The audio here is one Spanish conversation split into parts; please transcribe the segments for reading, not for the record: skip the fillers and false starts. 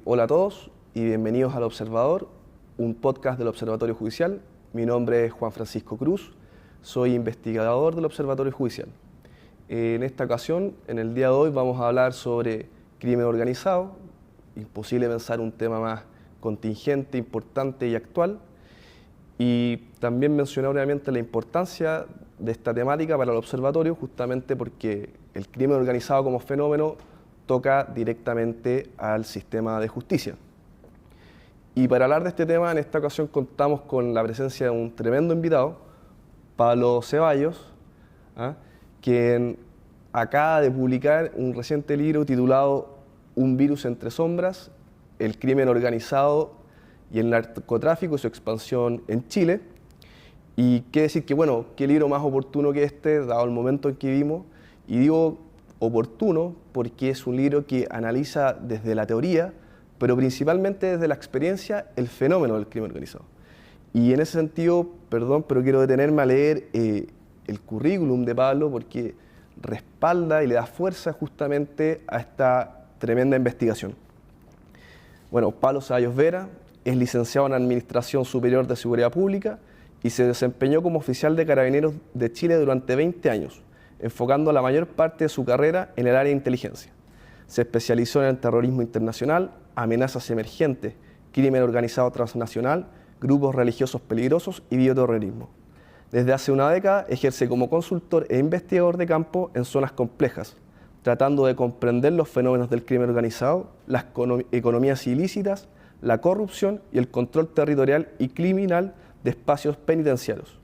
Hola a todos y bienvenidos al Observador, un podcast del Observatorio Judicial. Mi nombre es Juan Francisco Cruz, soy investigador del Observatorio Judicial. En esta ocasión, en el día de hoy, vamos a hablar sobre crimen organizado. Imposible pensar un tema más contingente, importante y actual. Y también mencionar obviamente la importancia de esta temática para el observatorio, justamente porque el crimen organizado como fenómeno toca directamente al sistema de justicia. Y para hablar de este tema, en esta ocasión contamos con la presencia de un tremendo invitado, Pablo Ceballos, quien acaba de publicar un reciente libro titulado Un virus entre sombras, el crimen organizado y el narcotráfico y su expansión en Chile. Y qué decir que, bueno, qué libro más oportuno que este, dado el momento en que vivimos. Y digo oportuno porque es un libro que analiza desde la teoría, pero principalmente desde la experiencia, el fenómeno del crimen organizado. Y en ese sentido, perdón, pero quiero detenerme a leer el currículum de Pablo porque respalda y le da fuerza justamente a esta tremenda investigación. Bueno, Pablo Ceballos Vera es licenciado en Administración Superior de Seguridad Pública y se desempeñó como oficial de Carabineros de Chile durante 20 años, enfocando la mayor parte de su carrera en el área de inteligencia. Se especializó en el terrorismo internacional, amenazas emergentes, crimen organizado transnacional, grupos religiosos peligrosos y bioterrorismo. Desde hace una década ejerce como consultor e investigador de campo en zonas complejas, tratando de comprender los fenómenos del crimen organizado, las economías ilícitas, la corrupción y el control territorial y criminal de espacios penitenciarios.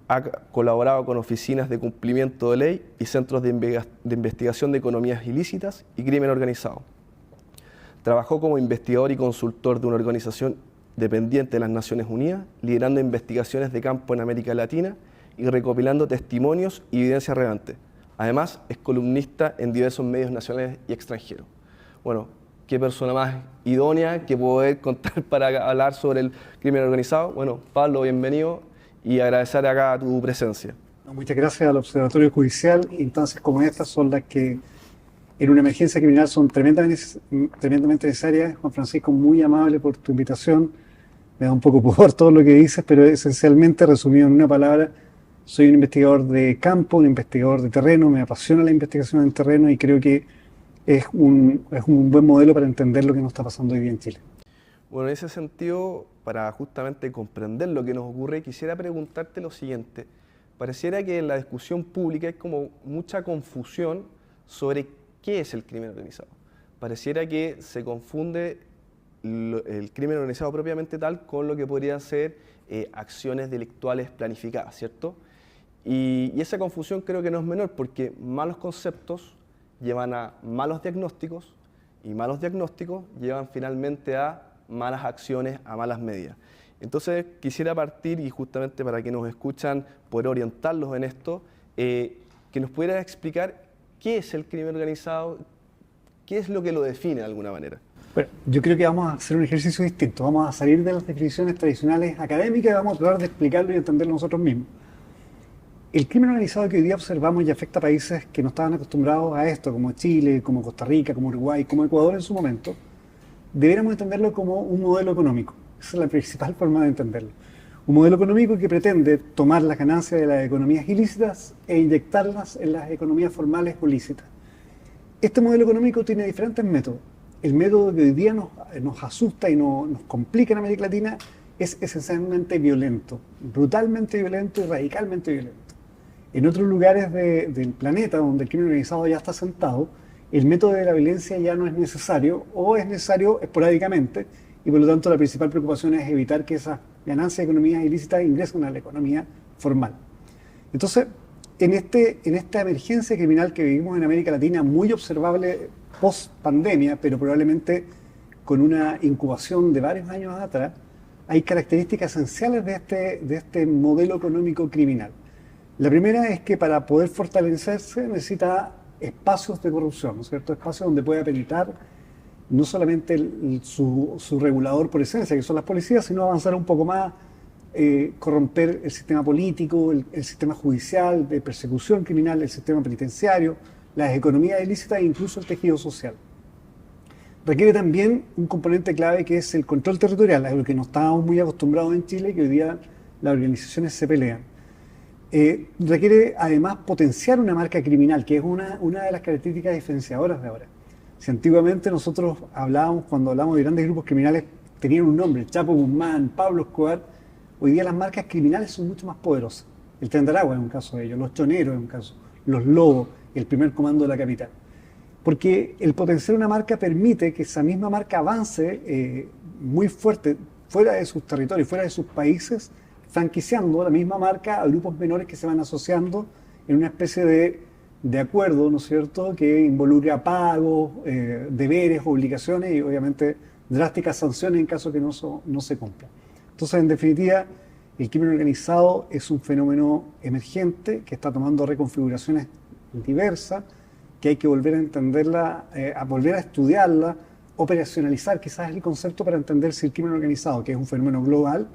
Ha colaborado con oficinas de cumplimiento de ley y centros de investigación de economías ilícitas y crimen organizado. Trabajó como investigador y consultor de una organización dependiente de las Naciones Unidas, liderando investigaciones de campo en América Latina y recopilando testimonios y evidencia relevante. Además, es columnista en diversos medios nacionales y extranjeros. Bueno, qué persona más idónea que poder contar para hablar sobre el crimen organizado. Bueno, Pablo, bienvenido y agradecer acá tu presencia. Muchas gracias al Observatorio Judicial. Instancias como estas son las que en una emergencia criminal son tremendamente necesarias. Juan Francisco, muy amable por tu invitación. Me da un poco pudor todo lo que dices, pero esencialmente, resumido en una palabra, soy un investigador de campo, un investigador de terreno, me apasiona la investigación en terreno y creo que es un buen modelo para entender lo que nos está pasando hoy día en Chile. Bueno, en ese sentido, para justamente comprender lo que nos ocurre, quisiera preguntarte lo siguiente. Pareciera que en la discusión pública hay como mucha confusión sobre qué es el crimen organizado. Pareciera que se confunde el crimen organizado propiamente tal con lo que podrían ser acciones delictuales planificadas, ¿cierto? Y esa confusión creo que no es menor porque malos conceptos llevan a malos diagnósticos y malos diagnósticos llevan finalmente a malas acciones, a malas medidas. Entonces quisiera partir, y justamente para que nos escuchan, poder orientarlos en esto, que nos pudieras explicar qué es el crimen organizado, qué es lo que lo define de alguna manera. Bueno, yo creo que vamos a hacer un ejercicio distinto. Vamos a salir de las definiciones tradicionales académicas y vamos a tratar de explicarlo y entenderlo nosotros mismos. El crimen organizado que hoy día observamos y afecta a países que no estaban acostumbrados a esto, como Chile, como Costa Rica, como Uruguay, como Ecuador en su momento, deberíamos entenderlo como un modelo económico. Esa es la principal forma de entenderlo. Un modelo económico que pretende tomar las ganancias de las economías ilícitas e inyectarlas en las economías formales o lícitas. Este modelo económico tiene diferentes métodos. El método que hoy día nos asusta y nos complica en América Latina es esencialmente violento, brutalmente violento y radicalmente violento. En otros lugares del planeta donde el crimen organizado ya está sentado, el método de la violencia ya no es necesario o es necesario esporádicamente y por lo tanto la principal preocupación es evitar que esas ganancias de economías ilícitas ingresen a la economía formal. Entonces, en esta emergencia criminal que vivimos en América Latina, muy observable post pandemia, pero probablemente con una incubación de varios años atrás, hay características esenciales de este modelo económico criminal. La primera es que para poder fortalecerse necesita espacios de corrupción, ¿no es cierto? Espacios donde pueda penetrar no solamente su regulador por esencia, que son las policías, sino avanzar un poco más, corromper el sistema político, el sistema judicial, de persecución criminal, el sistema penitenciario, las economías ilícitas e incluso el tejido social. requiere también un componente clave que es el control territorial, a lo que no estábamos muy acostumbrados en Chile, que hoy día las organizaciones se pelean. Requiere además potenciar una marca criminal, que es una de las características diferenciadoras de ahora. Si antiguamente nosotros hablábamos, cuando hablábamos de grandes grupos criminales, tenían un nombre, Chapo Guzmán, Pablo Escobar, hoy día las marcas criminales son mucho más poderosas. El Tren de Aragua es un caso de ello, los Choneros es un caso, los Lobos, el primer comando de la capital. Porque el potenciar una marca permite que esa misma marca avance muy fuerte fuera de sus territorios, fuera de sus países, franquiciando la misma marca a grupos menores que se van asociando en una especie de acuerdo, ¿no es cierto?, que involucra pagos, deberes, obligaciones y obviamente drásticas sanciones en caso que no se cumpla. Entonces, en definitiva, el crimen organizado es un fenómeno emergente que está tomando reconfiguraciones diversas, que hay que volver a entenderla, a volver a estudiarla, operacionalizar quizás el concepto para entender si el crimen organizado, que es un fenómeno global,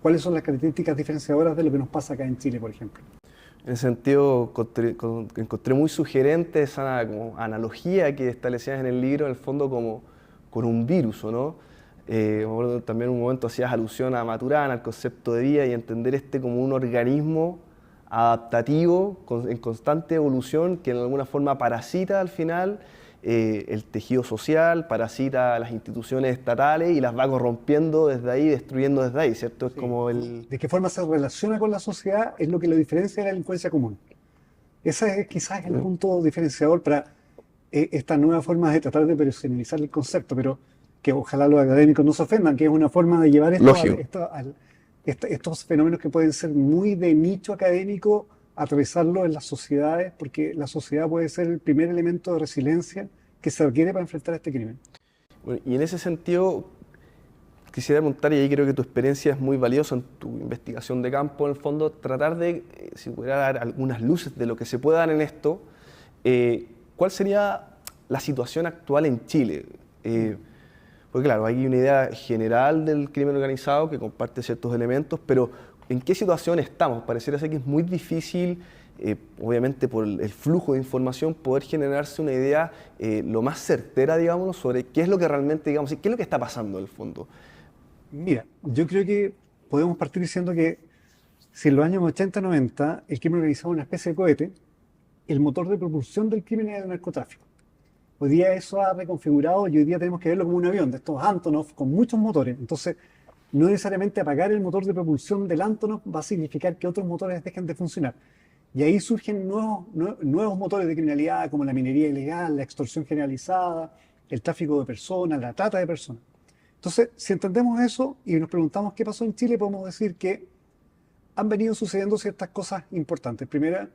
cuáles son las características diferenciadoras de lo que nos pasa acá en Chile, por ejemplo. En ese sentido, encontré muy sugerente esa como analogía que establecías en el libro, en el fondo como con un virus, ¿no? Me acuerdo también en un momento hacías alusión a Maturana, al concepto de vida, y entender este como un organismo adaptativo, en constante evolución, que en alguna forma parasita al final el tejido social, parasita las instituciones estatales y las va corrompiendo desde ahí, destruyendo desde ahí, ¿cierto? Es como el... ¿De qué forma se relaciona con la sociedad? Es lo que lo diferencia de la delincuencia común. Ese es quizás el punto diferenciador para esta nueva forma de tratar de personalizar el concepto, pero que ojalá los académicos no se ofendan, que es una forma de llevar estos fenómenos que pueden ser muy de nicho académico, atravesarlo en las sociedades, porque la sociedad puede ser el primer elemento de resiliencia que se requiere para enfrentar este crimen. Bueno, y en ese sentido, quisiera preguntar, y ahí creo que tu experiencia es muy valiosa en tu investigación de campo, en el fondo, tratar de, si pudiera dar algunas luces de lo que se puede dar en esto, ¿cuál sería la situación actual en Chile? Porque claro, hay una idea general del crimen organizado que comparte ciertos elementos, pero ¿en qué situación estamos? Pareciera ser que es muy difícil, obviamente por el flujo de información, poder generarse una idea lo más certera, digamos, sobre qué es lo que realmente, digamos, qué es lo que está pasando en el fondo. Mira, yo creo que podemos partir diciendo que si en los años 80-90 el crimen organizado era una especie de cohete, el motor de propulsión del crimen era el narcotráfico. Hoy día eso ha reconfigurado y hoy día tenemos que verlo como un avión de estos Antonov con muchos motores. Entonces, no necesariamente apagar el motor de propulsión del Antonov va a significar que otros motores dejen de funcionar. Y ahí surgen nuevos motores de criminalidad como la minería ilegal, la extorsión generalizada, el tráfico de personas, la trata de personas. Entonces, si entendemos eso y nos preguntamos qué pasó en Chile, podemos decir que han venido sucediendo ciertas cosas importantes. Primera,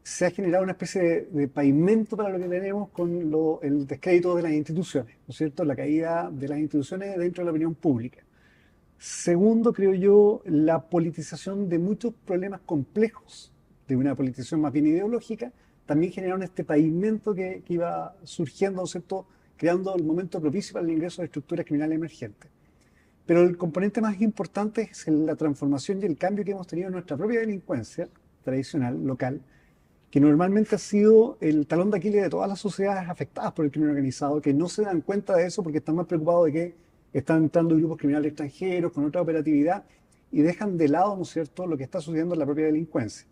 se ha generado una especie de pavimento para lo que tenemos con el descrédito de las instituciones, ¿no es cierto? La caída de las instituciones dentro de la opinión pública. Segundo, creo yo, la politización de muchos problemas complejos, de una politización más bien ideológica, también generaron este pavimento que iba surgiendo, ¿no es cierto?, creando el momento propicio para el ingreso de estructuras criminales emergentes. Pero el componente más importante es la transformación y el cambio que hemos tenido en nuestra propia delincuencia tradicional, local, que normalmente ha sido el talón de Aquiles de todas las sociedades afectadas por el crimen organizado, que no se dan cuenta de eso porque están más preocupados de que están entrando grupos criminales extranjeros con otra operatividad y dejan de lado, ¿no es cierto?, lo que está sucediendo en la propia delincuencia.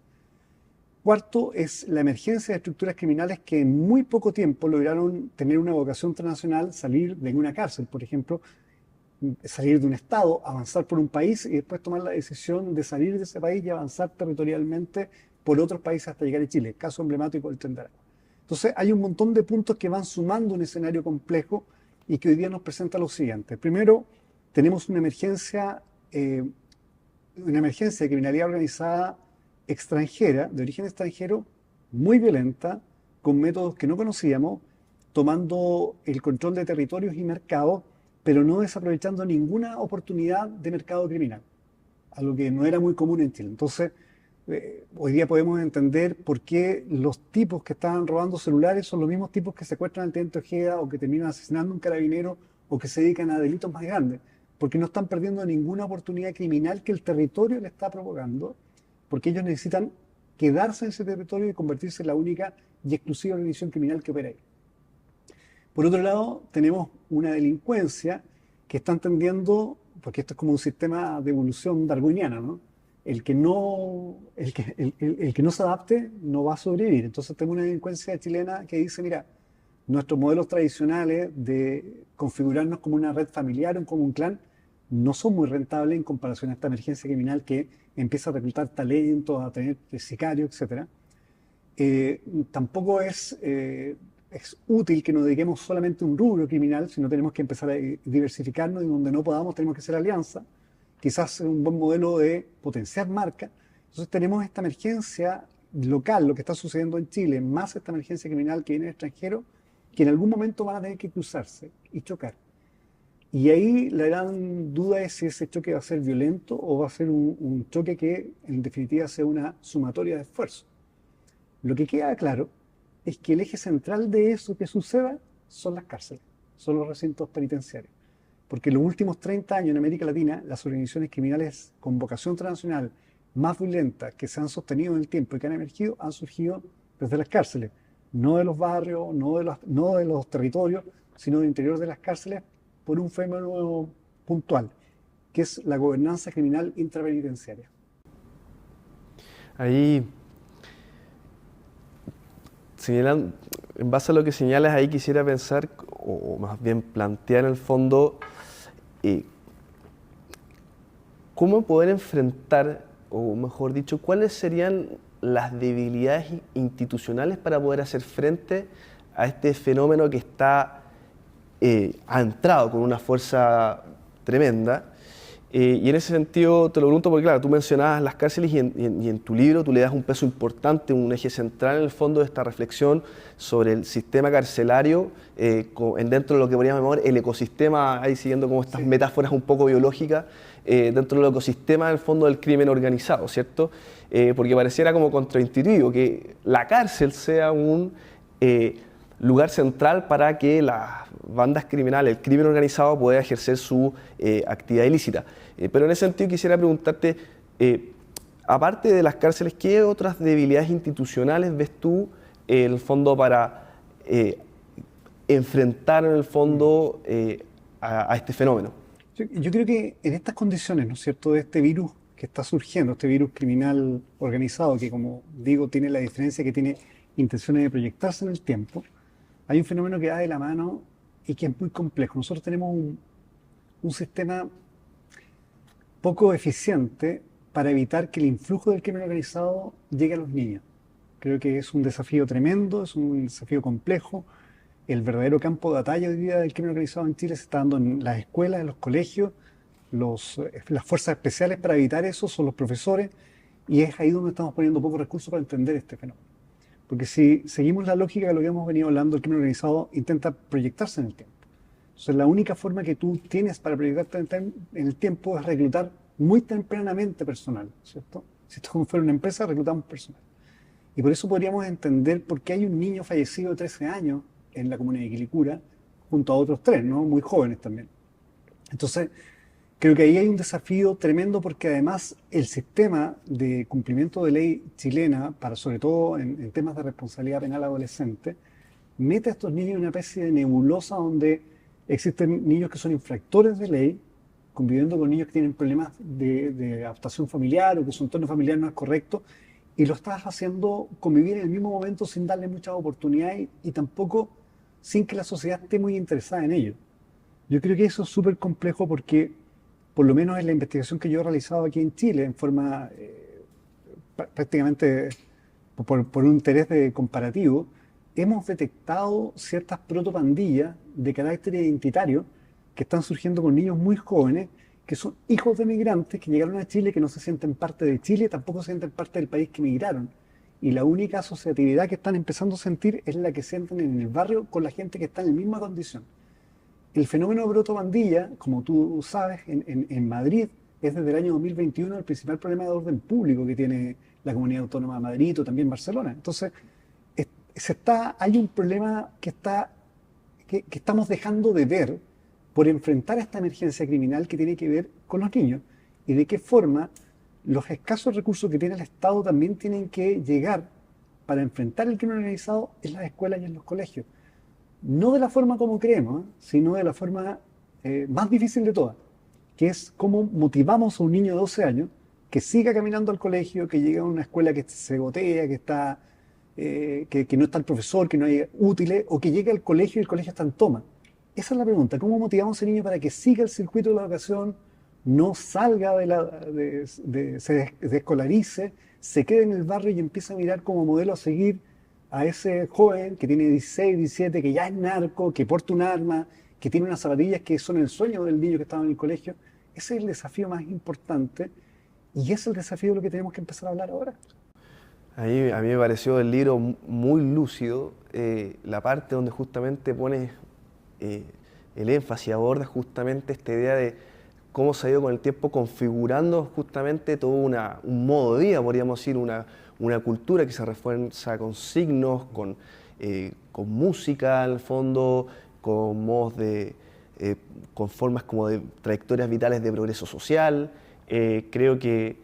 Cuarto es la emergencia de estructuras criminales que en muy poco tiempo lograron tener una vocación transnacional, salir de una cárcel, por ejemplo, salir de un estado, avanzar por un país y después tomar la decisión de salir de ese país y avanzar territorialmente por otros países hasta llegar a Chile, caso emblemático del Tren de Aragua. Entonces hay un montón de puntos que van sumando un escenario complejo y que hoy día nos presenta lo siguiente. Primero, tenemos una emergencia de criminalidad organizada extranjera, de origen extranjero, muy violenta, con métodos que no conocíamos, tomando el control de territorios y mercados, pero no desaprovechando ninguna oportunidad de mercado criminal, algo que no era muy común en Chile. Entonces, hoy día podemos entender por qué los tipos que estaban robando celulares son los mismos tipos que secuestran al teniente Ojeda o que terminan asesinando a un carabinero o que se dedican a delitos más grandes, porque no están perdiendo ninguna oportunidad criminal que el territorio le está provocando, porque ellos necesitan quedarse en ese territorio y convertirse en la única y exclusiva organización criminal que opera ahí. Por otro lado, tenemos una delincuencia que está entendiendo, porque esto es como un sistema de evolución darwiniana, ¿no? El que no se adapte no va a sobrevivir. Entonces tenemos una delincuencia chilena que dice, mira, nuestros modelos tradicionales de configurarnos como una red familiar o como un clan no son muy rentables en comparación a esta emergencia criminal que empieza a reclutar talentos, a tener sicarios, etcétera. Tampoco es útil que nos dediquemos solamente a un rubro criminal, sino tenemos que empezar a diversificarnos y donde no podamos tenemos que hacer alianza. Quizás es un buen modelo de potenciar marca. Entonces tenemos esta emergencia local, lo que está sucediendo en Chile, más esta emergencia criminal que viene del extranjero, que en algún momento van a tener que cruzarse y chocar. Y ahí la gran duda es si ese choque va a ser violento o va a ser un choque que en definitiva sea una sumatoria de esfuerzos. Lo que queda claro es que el eje central de eso que suceda son las cárceles, son los recintos penitenciarios. Porque en los últimos 30 años en América Latina, las organizaciones criminales con vocación transnacional más violentas que se han sostenido en el tiempo y que han emergido, han surgido desde las cárceles. No de los barrios, no de los territorios, sino del interior de las cárceles por un fenómeno puntual, que es la gobernanza criminal intrapenitenciaria. Ahí, en base a lo que señalas, ahí quisiera pensar, o más bien plantear en el fondo, cómo poder enfrentar, o mejor dicho, cuáles serían las debilidades institucionales para poder hacer frente a este fenómeno que ha entrado con una fuerza tremenda. Y en ese sentido te lo pregunto porque, claro, tú mencionabas las cárceles y en tu libro tú le das un peso importante, un eje central en el fondo de esta reflexión sobre el sistema carcelario dentro de lo que podríamos llamar el ecosistema, ahí siguiendo como estas metáforas un poco biológicas, dentro del ecosistema en el fondo del crimen organizado, ¿cierto? Porque pareciera como contraintuitivo que la cárcel sea un lugar central para que las bandas criminales, el crimen organizado pueda ejercer su actividad ilícita. Pero en ese sentido quisiera preguntarte, aparte de las cárceles, ¿qué otras debilidades institucionales ves tú en el fondo para enfrentar en el fondo a este fenómeno? Yo creo que en estas condiciones, ¿no es cierto?, de este virus que está surgiendo, este virus criminal organizado, que como digo, tiene la diferencia que tiene intenciones de proyectarse en el tiempo, hay un fenómeno que va de la mano y que es muy complejo. Nosotros tenemos un sistema poco eficiente para evitar que el influjo del crimen organizado llegue a los niños. Creo que es un desafío tremendo, es un desafío complejo. El verdadero campo de batalla hoy día del crimen organizado en Chile se está dando en las escuelas, en los colegios. Las fuerzas especiales para evitar eso son los profesores, y es ahí donde estamos poniendo pocos recursos para entender este fenómeno. Porque si seguimos la lógica de lo que hemos venido hablando, el crimen organizado intenta proyectarse en el tiempo. Entonces la única forma que tú tienes para proyectarte en el tiempo es reclutar muy tempranamente personal, ¿cierto? Si esto como fuera una empresa, reclutamos personal. Y por eso podríamos entender por qué hay un niño fallecido de 13 años en la comuna de Quilicura, junto a otros 3, ¿no?, muy jóvenes también. Entonces, creo que ahí hay un desafío tremendo porque además el sistema de cumplimiento de ley chilena, para sobre todo en temas de responsabilidad penal adolescente, mete a estos niños en una especie de nebulosa donde existen niños que son infractores de ley, conviviendo con niños que tienen problemas de adaptación familiar o que su entorno familiar no es correcto, y lo estás haciendo convivir en el mismo momento sin darle muchas oportunidades y tampoco sin que la sociedad esté muy interesada en ello. Yo creo que eso es súper complejo porque, por lo menos en la investigación que yo he realizado aquí en Chile, en forma prácticamente por un interés comparativo, hemos detectado ciertas protopandillas de carácter identitario que están surgiendo con niños muy jóvenes, que son hijos de migrantes que llegaron a Chile, que no se sienten parte de Chile, tampoco se sienten parte del país que migraron. Y la única asociatividad que están empezando a sentir es la que sienten en el barrio con la gente que está en la misma condición. El fenómeno de protopandilla, como tú sabes, en Madrid es desde el año 2021 el principal problema de orden público que tiene la Comunidad Autónoma de Madrid o también Barcelona. Entonces, hay un problema que estamos dejando de ver por enfrentar esta emergencia criminal que tiene que ver con los niños y de qué forma los escasos recursos que tiene el Estado también tienen que llegar para enfrentar el crimen organizado en las escuelas y en los colegios. no de la forma como creemos, sino de la forma más difícil de todas, que es cómo motivamos a un niño de 12 años que siga caminando al colegio, que llegue a una escuela que se gotea, que no está el profesor, que no hay útiles, o que llegue al colegio y el colegio está en toma. Esa es la pregunta, ¿cómo motivamos a ese niño para que siga el circuito de la educación, no salga se desescolarice, se quede en el barrio y empiece a mirar como modelo a seguir a ese joven que tiene 16, 17, que ya es narco, que porta un arma, que tiene unas zapatillas que son el sueño del niño que estaba en el colegio? Ese es el desafío más importante y es el desafío de lo que tenemos que empezar a hablar ahora. A mí me pareció el libro muy lúcido, la parte donde justamente pone el énfasis, aborda justamente esta idea de cómo se ha ido con el tiempo configurando justamente todo un modo de vida, podríamos decir, una cultura que se refuerza con signos, con música en el fondo, con modos con formas como de trayectorias vitales de progreso social. Creo que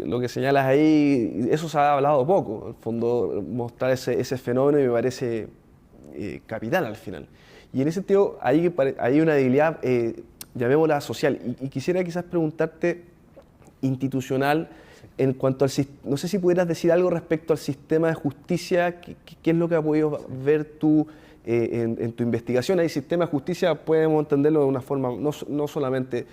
lo que señalas ahí, eso se ha hablado poco, en el fondo mostrar ese fenómeno me parece capital al final. Y en ese sentido hay una debilidad, llamémosla social, y quisiera quizás preguntarte institucional en cuanto al no sé si pudieras decir algo respecto al sistema de justicia, qué es lo que has podido ver tú en tu investigación. Ahí sistema de justicia podemos entenderlo de una forma, no solamente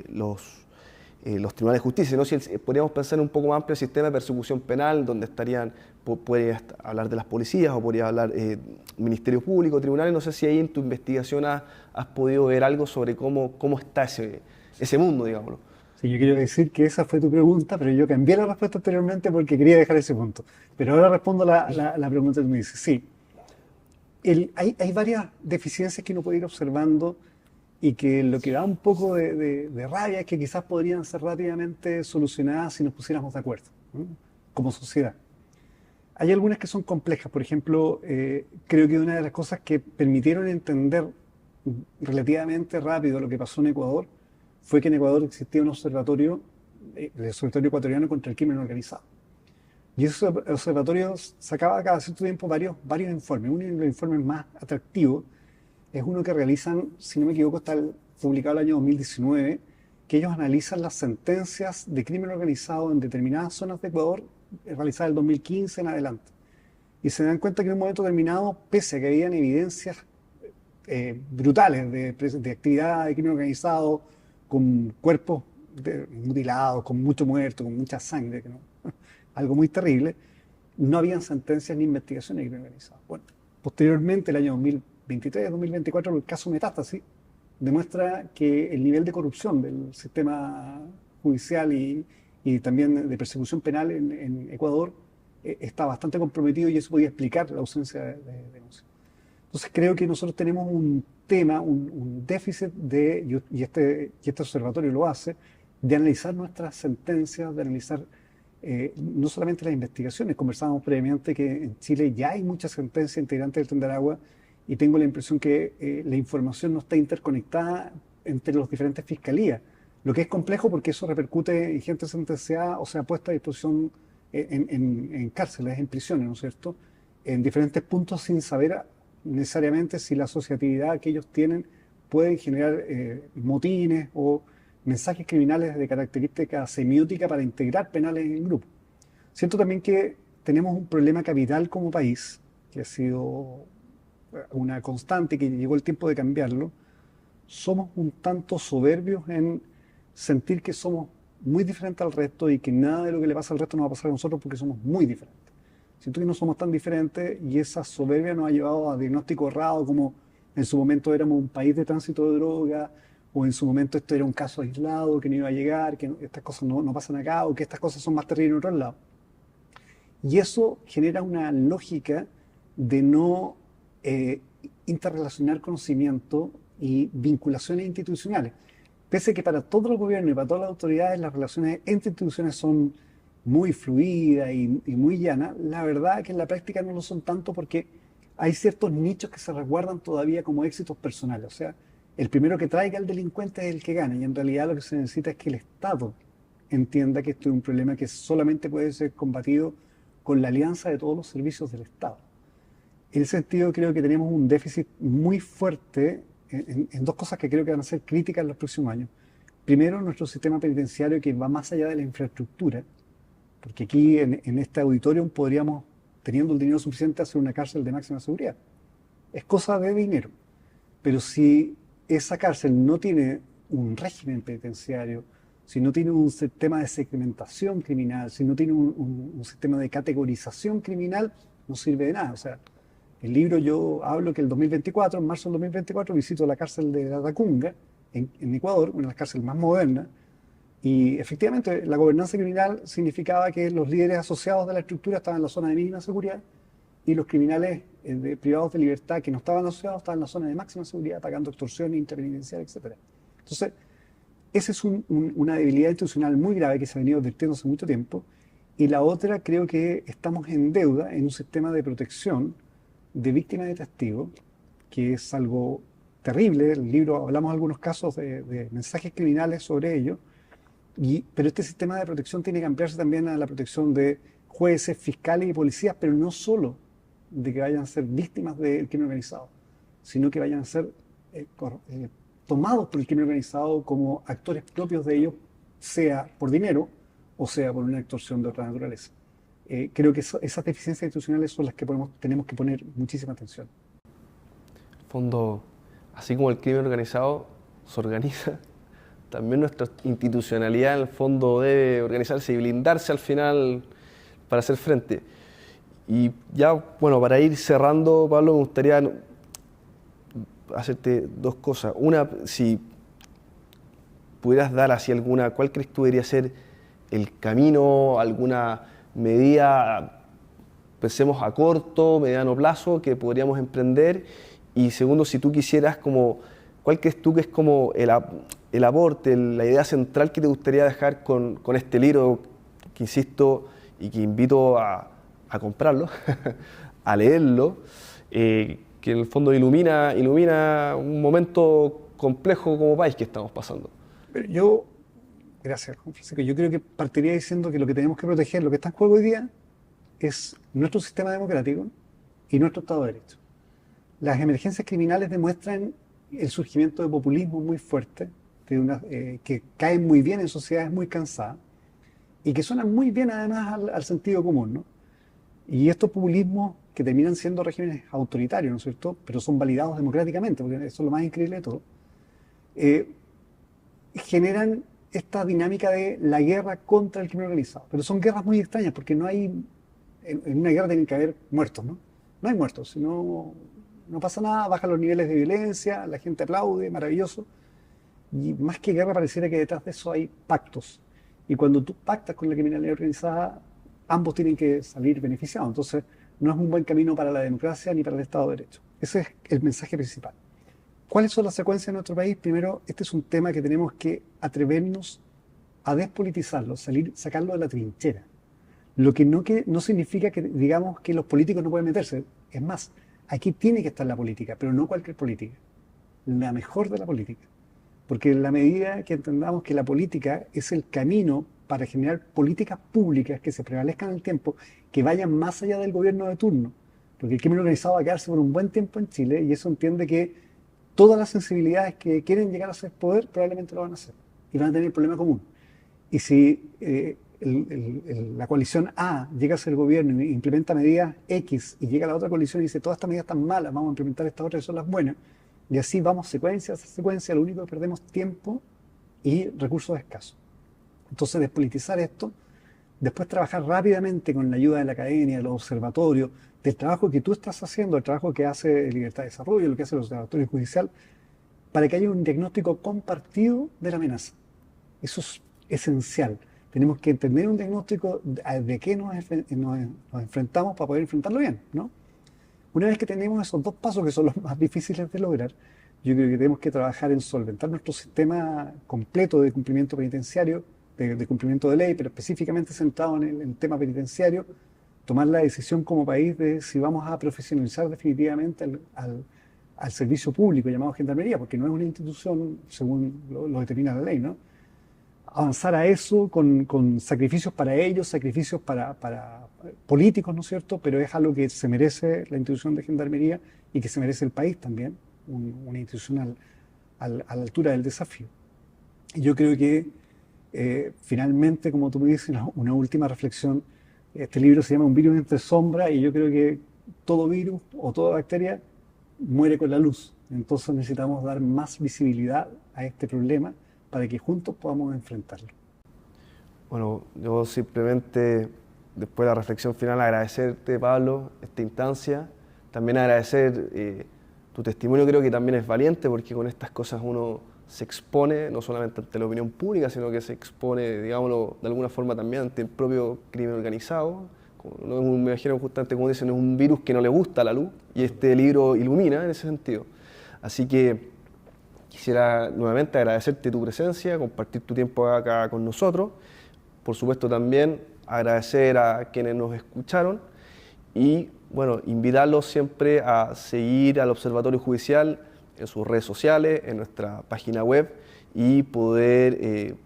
los tribunales de justicia, sino si podríamos pensar un poco más amplio el sistema de persecución penal, donde podrías hablar de las policías o podrías hablar Ministerio Público, tribunales. No sé si ahí en tu investigación has podido ver algo sobre cómo está ese mundo, digámoslo. Sí, yo quiero decir que esa fue tu pregunta, pero yo cambié la respuesta anteriormente porque quería dejar ese punto. Pero ahora respondo la pregunta que me dice. Sí, hay varias deficiencias que uno puede ir observando y que lo que da un poco de rabia es que quizás podrían ser rápidamente solucionadas si nos pusiéramos de acuerdo, ¿no? Como sociedad. Hay algunas que son complejas. Por ejemplo, creo que una de las cosas que permitieron entender relativamente rápido lo que pasó en Ecuador fue que en Ecuador existía un observatorio, el Observatorio Ecuatoriano contra el Crimen Organizado. Y ese observatorio sacaba cada cierto tiempo varios informes. Uno de los informes más atractivos es uno que realizan, si no me equivoco, está publicado el año 2019, que ellos analizan las sentencias de crimen organizado en determinadas zonas de Ecuador, realizadas del 2015 en adelante. Y se dan cuenta que en un momento determinado, pese a que habían evidencias brutales de actividad de crimen organizado, con cuerpos mutilados, con mucho muerto, con mucha sangre, ¿no? Algo muy terrible, no habían sentencias ni investigaciones de crimen organizado. Bueno, posteriormente, el año 2023, 2024, el caso Metástasis demuestra que el nivel de corrupción del sistema judicial y también de persecución penal en Ecuador está bastante comprometido y eso podía explicar la ausencia de denuncia. Entonces creo que nosotros tenemos un tema, un déficit y este observatorio lo hace, de analizar nuestras sentencias, de analizar no solamente las investigaciones. Conversábamos previamente que en Chile ya hay muchas sentencias integrantes del Tren de Aragua y tengo la impresión que la información no está interconectada entre las diferentes fiscalías, lo que es complejo porque eso repercute en gente sentenciada o sea puesta a disposición en cárceles, en prisiones, ¿no es cierto?, en diferentes puntos sin saber necesariamente si la asociatividad que ellos tienen puede generar motines o mensajes criminales de característica semiótica para integrar penales en el grupo. Siento también que tenemos un problema capital como país, que ha sido una constante, que llegó el tiempo de cambiarlo. Somos un tanto soberbios en sentir que somos muy diferentes al resto y que nada de lo que le pasa al resto nos va a pasar a nosotros porque somos muy diferentes. Siento que no somos tan diferentes y esa soberbia nos ha llevado a diagnóstico errado, como en su momento éramos un país de tránsito de droga, o en su momento esto era un caso aislado, que no iba a llegar, que estas cosas no pasan acá, o que estas cosas son más terribles en otros lados. Y eso genera una lógica de no interrelacionar conocimiento y vinculaciones institucionales. Pese a que para todos los gobiernos y para todas las autoridades las relaciones entre instituciones son muy fluidas y muy llanas, la verdad es que en la práctica no lo son tanto porque hay ciertos nichos que se resguardan todavía como éxitos personales. O sea, el primero que traiga al delincuente es el que gana y en realidad lo que se necesita es que el Estado entienda que esto es un problema que solamente puede ser combatido con la alianza de todos los servicios del Estado. En ese sentido, creo que tenemos un déficit muy fuerte en dos cosas que creo que van a ser críticas en los próximos años. Primero, nuestro sistema penitenciario que va más allá de la infraestructura, porque aquí en este auditorium podríamos, teniendo el dinero suficiente, hacer una cárcel de máxima seguridad. Es cosa de dinero. Pero si esa cárcel no tiene un régimen penitenciario, si no tiene un sistema de segmentación criminal, si no tiene un sistema de categorización criminal, no sirve de nada. O sea, el libro yo hablo que el 2024, en marzo del 2024, visito la cárcel de Latacunga, en Ecuador, una de las cárceles más modernas, y efectivamente la gobernanza criminal significaba que los líderes asociados de la estructura estaban en la zona de mínima seguridad y los criminales privados de libertad que no estaban asociados estaban en la zona de máxima seguridad, pagando extorsión intrapenitenciaria, etc. Entonces, esa es una debilidad institucional muy grave que se ha venido advirtiendo hace mucho tiempo. Y la otra, creo que estamos en deuda en un sistema de protección de víctimas y testigos, que es algo terrible. En el libro hablamos de algunos casos de mensajes criminales sobre ello. Pero este sistema de protección tiene que ampliarse también a la protección de jueces, fiscales y policías, pero no solo de que vayan a ser víctimas del crimen organizado, sino que vayan a ser tomados por el crimen organizado como actores propios de ellos, sea por dinero o sea por una extorsión de otra naturaleza. Creo que esas deficiencias institucionales son las que tenemos que poner muchísima atención. En el fondo, así como el crimen organizado se organiza, también nuestra institucionalidad en el fondo debe organizarse y blindarse al final para hacer frente. Y ya, bueno, para ir cerrando, Pablo, me gustaría hacerte dos cosas. Una, si pudieras dar así alguna, ¿cuál crees que tú debería ser el camino, alguna medida, pensemos a corto, mediano plazo, que podríamos emprender? Y segundo, si tú quisieras como, ¿cuál crees tú que es como el aporte, la idea central que te gustaría dejar con este libro, que insisto, y que invito a comprarlo, a leerlo, que en el fondo ilumina un momento complejo como país que estamos pasando? Pero gracias, Juan Francisco, yo creo que partiría diciendo que lo que tenemos que proteger, lo que está en juego hoy día, es nuestro sistema democrático y nuestro Estado de Derecho. Las emergencias criminales demuestran el surgimiento de populismo muy fuerte, que caen muy bien en sociedades muy cansadas y que suenan muy bien además al sentido común, ¿no? Y estos populismos que terminan siendo regímenes autoritarios, ¿no es cierto?, pero son validados democráticamente, porque eso es lo más increíble de todo, generan esta dinámica de la guerra contra el crimen organizado. Pero son guerras muy extrañas, porque no hay, en una guerra tienen que haber muertos, ¿no? No hay muertos, sino no pasa nada, bajan los niveles de violencia, la gente aplaude, maravilloso. Y más que guerra, pareciera que detrás de eso hay pactos. Y cuando tú pactas con la criminalidad organizada, ambos tienen que salir beneficiados. Entonces, no es un buen camino para la democracia ni para el Estado de Derecho. Ese es el mensaje principal. ¿Cuáles son las secuencias en nuestro país? Primero, este es un tema que tenemos que atrevernos a despolitizarlo, sacarlo de la trinchera. Lo que no significa que digamos que los políticos no pueden meterse. Es más, aquí tiene que estar la política, pero no cualquier política. La mejor de la política. Porque en la medida que entendamos que la política es el camino para generar políticas públicas que se prevalezcan en el tiempo, que vayan más allá del gobierno de turno. Porque el crimen organizado va a quedarse por un buen tiempo en Chile y eso entiende que todas las sensibilidades que quieren llegar a ser poder probablemente lo van a hacer y van a tener el problema común. Y si la coalición A llega a ser gobierno e implementa medidas X y llega a la otra coalición y dice todas estas medidas están malas, vamos a implementar estas otras que son las buenas, y así vamos secuencia a secuencia, lo único que perdemos tiempo y recursos escasos. Entonces despolitizar esto, después trabajar rápidamente con la ayuda de la academia, de los observatorios, del trabajo que tú estás haciendo, el trabajo que hace Libertad de Desarrollo, lo que hace el Observatorio Judicial, para que haya un diagnóstico compartido de la amenaza. Eso es esencial. Tenemos que entender un diagnóstico de qué nos enfrentamos para poder enfrentarlo bien, ¿no? Una vez que tenemos esos dos pasos, que son los más difíciles de lograr, yo creo que tenemos que trabajar en solventar nuestro sistema completo de cumplimiento penitenciario, de cumplimiento de ley, pero específicamente centrado en el tema penitenciario, tomar la decisión como país de si vamos a profesionalizar definitivamente al servicio público llamado Gendarmería, porque no es una institución según lo determina la ley, ¿no? avanzar a eso con sacrificios para ellos, sacrificios para políticos, ¿no es cierto? Pero es algo que se merece la institución de Gendarmería y que se merece el país también, una institución a la altura del desafío. Y yo creo que finalmente, como tú me dices, una última reflexión, este libro se llama Un virus entre sombras y yo creo que todo virus o toda bacteria muere con la luz. Entonces necesitamos dar más visibilidad a este problema para que juntos podamos enfrentarlo. Bueno, yo simplemente, después de la reflexión final, agradecerte, Pablo, esta instancia. También agradecer tu testimonio, creo que también es valiente, porque con estas cosas uno se expone, no solamente ante la opinión pública, sino que se expone, digámoslo, de alguna forma también ante el propio crimen organizado. No, me imagino justamente, como dicen, es un virus que no le gusta la luz, y este libro ilumina en ese sentido. Así que quisiera nuevamente agradecerte tu presencia, compartir tu tiempo acá con nosotros. Por supuesto también agradecer a quienes nos escucharon y bueno, invitarlos siempre a seguir al Observatorio Judicial en sus redes sociales, en nuestra página web y poder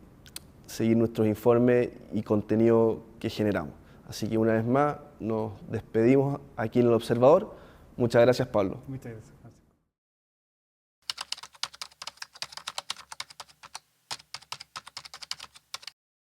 seguir nuestros informes y contenido que generamos. Así que una vez más nos despedimos aquí en El Observador. Muchas gracias, Pablo. Muchas gracias.